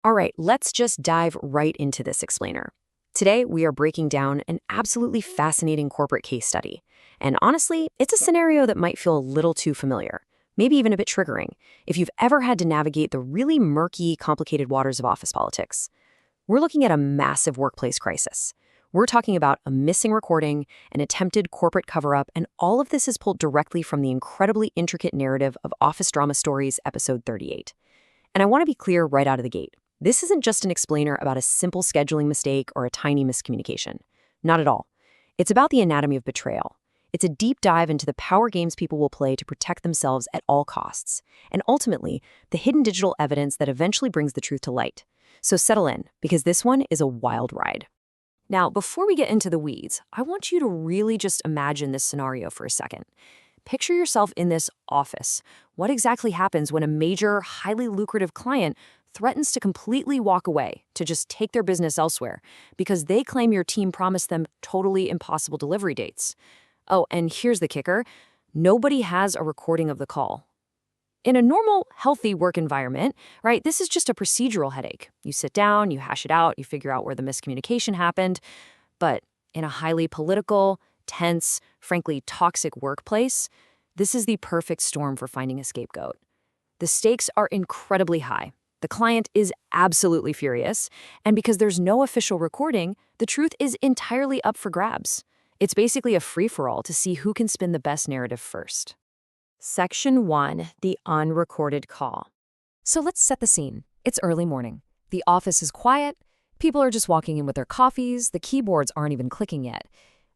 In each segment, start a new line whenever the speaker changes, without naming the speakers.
All right, let's just dive right into this explainer. Today, we are breaking down an absolutely fascinating corporate case study. And honestly, it's a scenario that might feel a little too familiar, maybe even a bit triggering, if you've ever had to navigate the really murky, complicated waters of office politics. We're looking at a massive workplace crisis. We're talking about a missing recording, an attempted corporate cover-up, and all of this is pulled directly from the incredibly intricate narrative of Office Drama Stories EP38. And I want to be clear right out of the gate. This isn't just an explainer about a simple scheduling mistake or a tiny miscommunication. Not at all. It's about the anatomy of betrayal. It's a deep dive into the power games people will play to protect themselves at all costs, and ultimately, the hidden digital evidence that eventually brings the truth to light. So settle in, because this one is a wild ride. Now, before we get into the weeds, I want you to really just imagine this scenario for a second. Picture yourself in this office. What exactly happens when a major, highly lucrative client threatens to completely walk away, to just take their business elsewhere, because they claim your team promised them totally impossible delivery dates? Oh, and here's the kicker. Nobody has a recording of the call. In a normal, healthy work environment, right, this is just a procedural headache. You sit down, you hash it out, you figure out where the miscommunication happened. But in a highly political, tense, frankly toxic workplace, this is the perfect storm for finding a scapegoat. The stakes are incredibly high. The client is absolutely furious, and because there's no official recording, the truth is entirely up for grabs. It's basically a free-for-all to see who can spin the best narrative first. Section 1, the unrecorded call. So let's set the scene. It's early morning. The office is quiet. People are just walking in with their coffees. The keyboards aren't even clicking yet.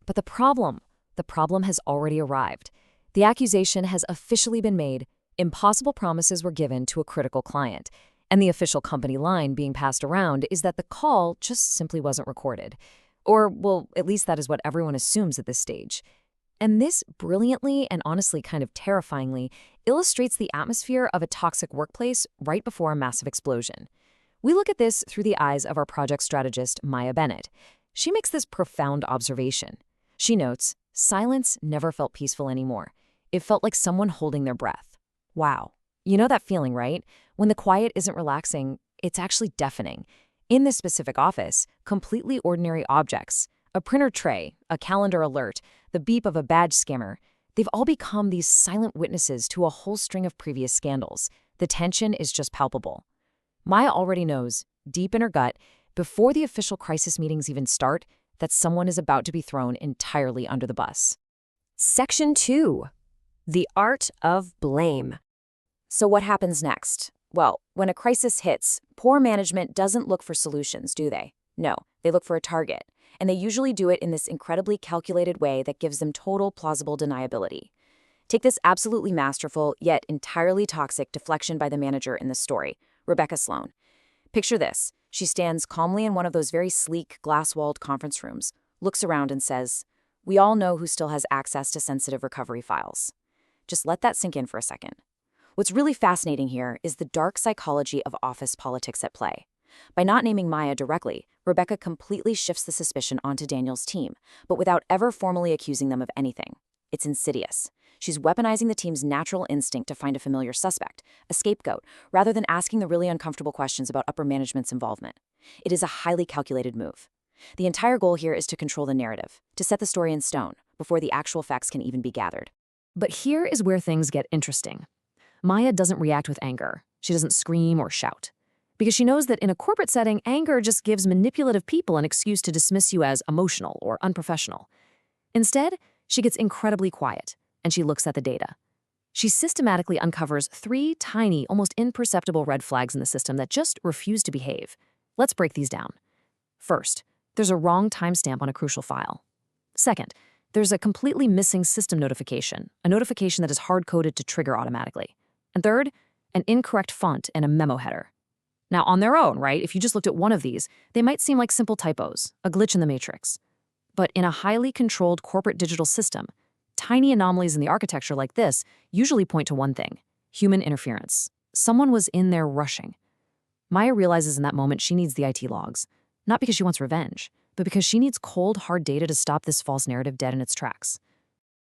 But the problem has already arrived. The accusation has officially been made. Impossible promises were given to a critical client. And the official company line being passed around is that the call just simply wasn't recorded. Or, well, at least that is what everyone assumes at this stage. And this brilliantly and honestly kind of terrifyingly illustrates the atmosphere of a toxic workplace right before a massive explosion. We look at this through the eyes of our project strategist, Bennett. She makes this profound observation. She notes, silence never felt peaceful anymore. It felt like someone holding their breath. Wow. You know that feeling, right? When the quiet isn't relaxing, it's actually deafening. In this specific office, completely ordinary objects, a printer tray, a calendar alert, the beep of a badge scammer, they've all become these silent witnesses to a whole string of previous scandals. The tension is just palpable. Maya already knows, deep in her gut, before the official crisis meetings even start, that someone is about to be thrown entirely under the bus. Section 2. The art of blame. So what happens next? Well, when a crisis hits, poor management doesn't look for solutions, do they? No, they look for a target. And they usually do it in this incredibly calculated way that gives them total plausible deniability. Take this absolutely masterful, yet entirely toxic deflection by the manager in this story, Rebecca Sloan. Picture this. She stands calmly in one of those very sleek, glass-walled conference rooms, looks around and says, "We all know who still has access to sensitive recovery files." Just let that sink in for a second. What's really fascinating here is the dark psychology of office politics at play. By not naming Maya directly, Rebecca completely shifts the suspicion onto Daniel's team, but without ever formally accusing them of anything. It's insidious. She's weaponizing the team's natural instinct to find a familiar suspect, a scapegoat, rather than asking the really uncomfortable questions about upper management's involvement. It is a highly calculated move. The entire goal here is to control the narrative, to set the story in stone, before the actual facts can even be gathered. But here is where things get interesting. Maya doesn't react with anger. She doesn't scream or shout. Because she knows that in a corporate setting, anger just gives manipulative people an excuse to dismiss you as emotional or unprofessional. Instead, she gets incredibly quiet, and she looks at the data. She systematically uncovers 3 tiny, almost imperceptible red flags in the system that just refuse to behave. Let's break these down. First, there's a wrong timestamp on a crucial file. Second, there's a completely missing system notification, a notification that is hard-coded to trigger automatically. And third, an incorrect font and a memo header. Now, on their own, right, if you just looked at one of these, they might seem like simple typos, a glitch in the matrix. But in a highly controlled corporate digital system, tiny anomalies in the architecture like this usually point to one thing: human interference. Someone was in there rushing. Maya realizes in that moment she needs the IT logs, not because she wants revenge, but because she needs cold, hard data to stop this false narrative dead in its tracks.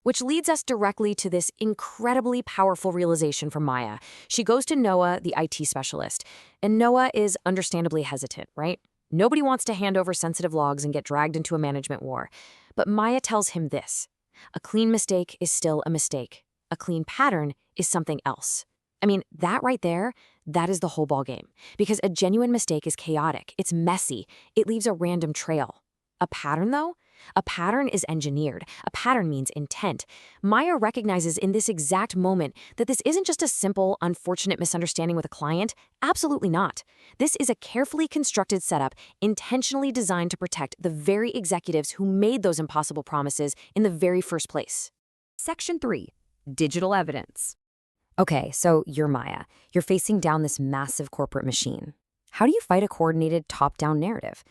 Which leads us directly to this incredibly powerful realization from Maya. She goes to Noah, the IT specialist, and Noah is understandably hesitant, right? Nobody wants to hand over sensitive logs and get dragged into a management war. But Maya tells him this: a clean mistake is still a mistake. A clean pattern is something else. I mean, that right there, that is the whole ballgame. Because a genuine mistake is chaotic, it's messy, it leaves a random trail. A pattern, though? A pattern is engineered. A pattern means intent. Maya recognizes in this exact moment that this isn't just a simple, unfortunate misunderstanding with a client. Absolutely not. This is a carefully constructed setup intentionally designed to protect the very executives who made those impossible promises in the very first place. Section 3. Digital evidence. Okay, so you're Maya. You're facing down this massive corporate machine. How do you fight a coordinated top-down narrative?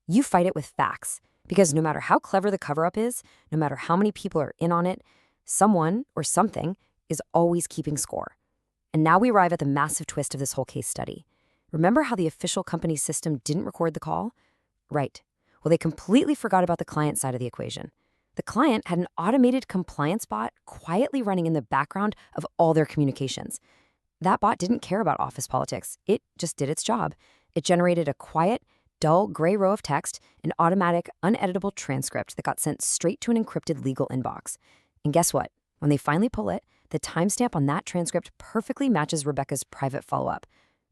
You fight it with facts. Because no matter how clever the cover-up is, no matter how many people are in on it, someone or something is always keeping score. And now we arrive at the massive twist of this whole case study. Remember how the official company system didn't record the call? Right. Well, they completely forgot about the client side of the equation. The client had an automated compliance bot quietly running in the background of all their communications. That bot didn't care about office politics. It just did its job. It generated a quiet, dull gray row of text, an automatic, uneditable transcript that got sent straight to an encrypted legal inbox. And guess what? When they finally pull it, the timestamp on that transcript perfectly matches Rebecca's private follow-up.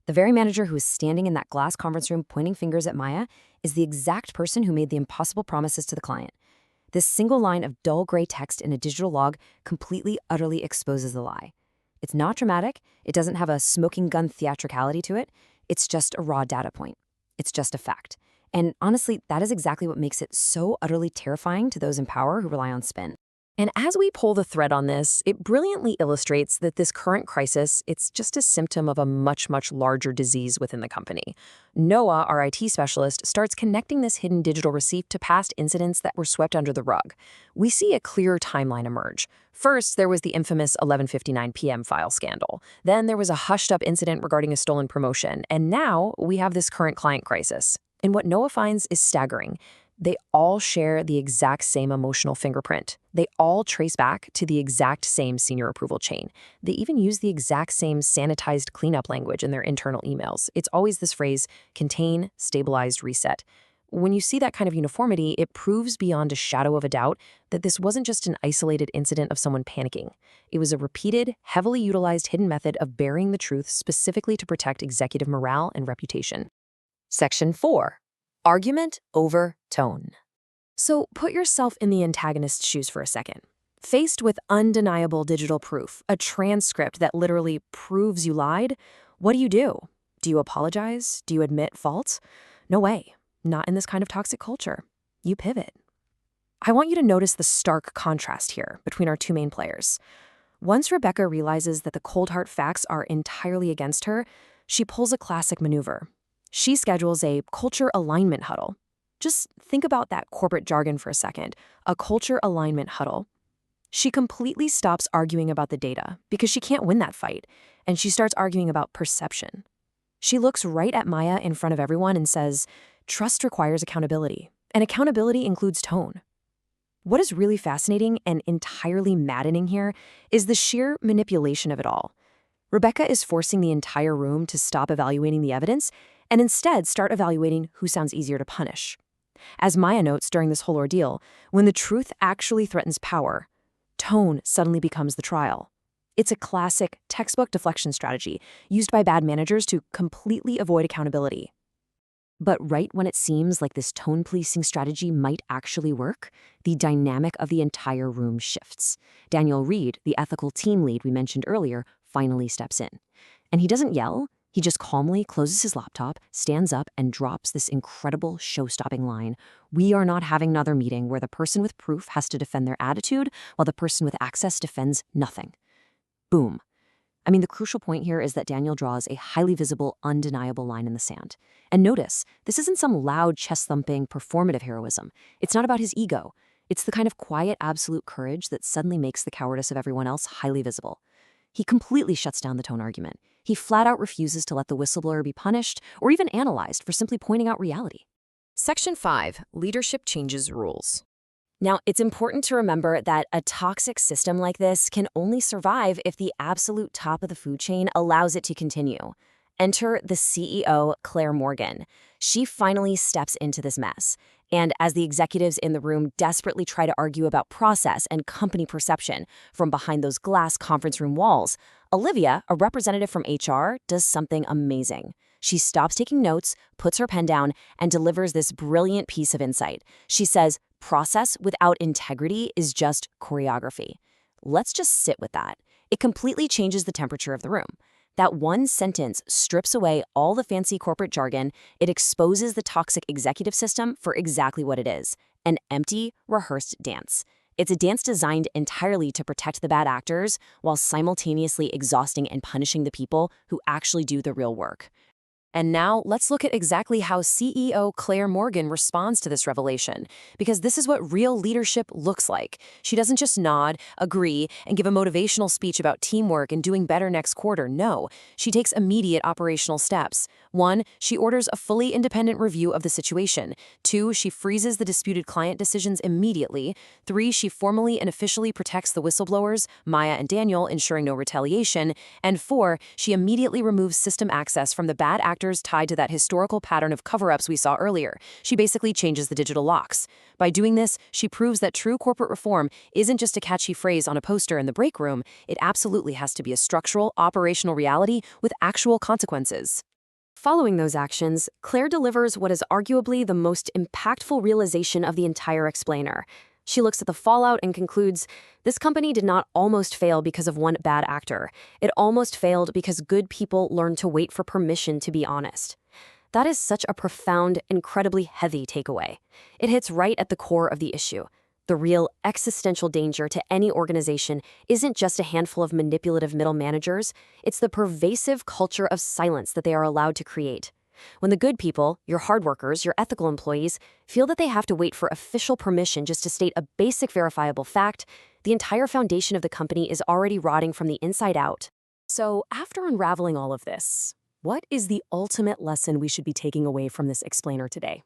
The very manager who is standing in that glass conference room pointing fingers at Maya is the exact person who made the impossible promises to the client. This single line of dull gray text in a digital log completely, utterly exposes the lie. It's not dramatic. It doesn't have a smoking gun theatricality to it. It's just a raw data point. It's just a fact. And honestly, that is exactly what makes it so utterly terrifying to those in power who rely on spin. And as we pull the thread on this, it brilliantly illustrates that this current crisis, it's just a symptom of a much, much larger disease within the company. Noah, our IT specialist, starts connecting this hidden digital receipt to past incidents that were swept under the rug. We see a clear timeline emerge. First, there was the infamous 11:59 p.m. file scandal. Then there was a hushed-up incident regarding a stolen promotion. And now we have this current client crisis. And what Noah finds is staggering. They all share the exact same emotional fingerprint. They all trace back to the exact same senior approval chain. They even use the exact same sanitized cleanup language in their internal emails. It's always this phrase, contain, stabilized, reset. When you see that kind of uniformity, it proves beyond a shadow of a doubt that this wasn't just an isolated incident of someone panicking. It was a repeated, heavily utilized hidden method of burying the truth specifically to protect executive morale and reputation. Section 4. Argument over tone. So put yourself in the antagonist's shoes for a second. Faced with undeniable digital proof, a transcript that literally proves you lied, what do? Do you apologize? Do you admit faults? No way. Not in this kind of toxic culture. You pivot. I want you to notice the stark contrast here between our two main players. Once Rebecca realizes that the cold hard facts are entirely against her, she pulls a classic maneuver. She schedules a culture alignment huddle. Just think about that corporate jargon for a second, a culture alignment huddle. She completely stops arguing about the data because she can't win that fight, and she starts arguing about perception. She looks right at Maya in front of everyone and says, trust requires accountability, and accountability includes tone. What is really fascinating and entirely maddening here is the sheer manipulation of it all. Rebecca is forcing the entire room to stop evaluating the evidence and instead start evaluating who sounds easier to punish. As Maya notes during this whole ordeal, when the truth actually threatens power, tone suddenly becomes the trial. It's a classic textbook deflection strategy used by bad managers to completely avoid accountability. But right when it seems like this tone policing strategy might actually work, the dynamic of the entire room shifts. Daniel Reed, the ethical team lead we mentioned earlier, finally steps in. And he doesn't yell. He just calmly closes his laptop, stands up, and drops this incredible show-stopping line. We are not having another meeting where the person with proof has to defend their attitude while the person with access defends nothing. Boom. I mean, the crucial point here is that Daniel draws a highly visible, undeniable line in the sand. And notice, this isn't some loud, chest-thumping, performative heroism. It's not about his ego. It's the kind of quiet, absolute courage that suddenly makes the cowardice of everyone else highly visible. He completely shuts down the tone argument. He flat out refuses to let the whistleblower be punished or even analyzed for simply pointing out reality. Section 5. Leadership changes rules. Now, it's important to remember that a toxic system like this can only survive if the absolute top of the food chain allows it to continue. Enter the CEO, Claire Morgan. She finally steps into this mess. And as the executives in the room desperately try to argue about process and company perception from behind those glass conference room walls, Olivia, a representative from HR, does something amazing. She stops taking notes, puts her pen down, and delivers this brilliant piece of insight. She says, process without integrity is just choreography. Let's just sit with that. It completely changes the temperature of the room. That one sentence strips away all the fancy corporate jargon. It exposes the toxic executive system for exactly what it is, an empty, rehearsed dance. It's a dance designed entirely to protect the bad actors while simultaneously exhausting and punishing the people who actually do the real work. And now let's look at exactly how CEO Claire Morgan responds to this revelation, because this is what real leadership looks like. She doesn't just nod, agree, and give a motivational speech about teamwork and doing better next quarter. No, she takes immediate operational steps. 1, she orders a fully independent review of the situation. 2, she freezes the disputed client decisions immediately. 3, she formally and officially protects the whistleblowers, Maya and Daniel, ensuring no retaliation. And 4, she immediately removes system access from the bad actors tied to that historical pattern of cover-ups we saw earlier. She basically changes the digital locks. By doing this, she proves that true corporate reform isn't just a catchy phrase on a poster in the break room. It absolutely has to be a structural, operational reality with actual consequences. Following those actions, Claire delivers what is arguably the most impactful realization of the entire explainer. She looks at the fallout and concludes, this company did not almost fail because of one bad actor. It almost failed because good people learned to wait for permission to be honest. That is such a profound, incredibly heavy takeaway. It hits right at the core of the issue. The real existential danger to any organization isn't just a handful of manipulative middle managers, it's the pervasive culture of silence that they are allowed to create. When the good people, your hard workers, your ethical employees, feel that they have to wait for official permission just to state a basic verifiable fact, the entire foundation of the company is already rotting from the inside out. So, after unraveling all of this, what is the ultimate lesson we should be taking away from this explainer today?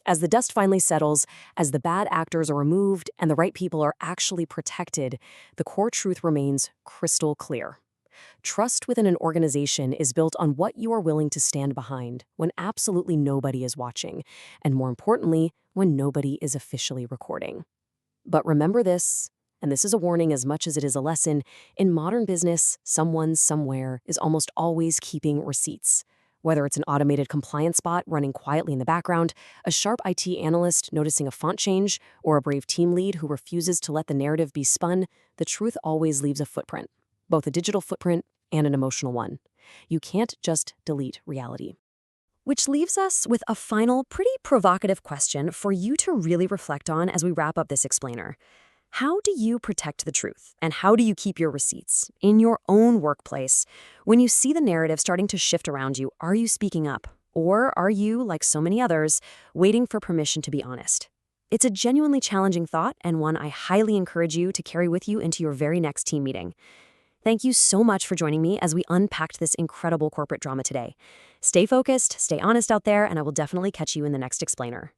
As the dust finally settles, as the bad actors are removed and the right people are actually protected, the core truth remains crystal clear. Trust within an organization is built on what you are willing to stand behind when absolutely nobody is watching, and more importantly, when nobody is officially recording. But remember this, and this is a warning as much as it is a lesson, in modern business, someone somewhere is almost always keeping receipts. Whether it's an automated compliance bot running quietly in the background, a sharp IT analyst noticing a font change, or a brave team lead who refuses to let the narrative be spun, the truth always leaves a footprint. Both a digital footprint and an emotional one. You can't just delete reality. Which leaves us with a final, pretty provocative question for you to really reflect on as we wrap up this explainer. How do you protect the truth? And how do you keep your receipts in your own workplace? When you see the narrative starting to shift around you, are you speaking up? Or are you, like so many others, waiting for permission to be honest? It's a genuinely challenging thought and one I highly encourage you to carry with you into your very next team meeting. Thank you so much for joining me as we unpacked this incredible corporate drama today. Stay focused, stay honest out there, and I will definitely catch you in the next explainer.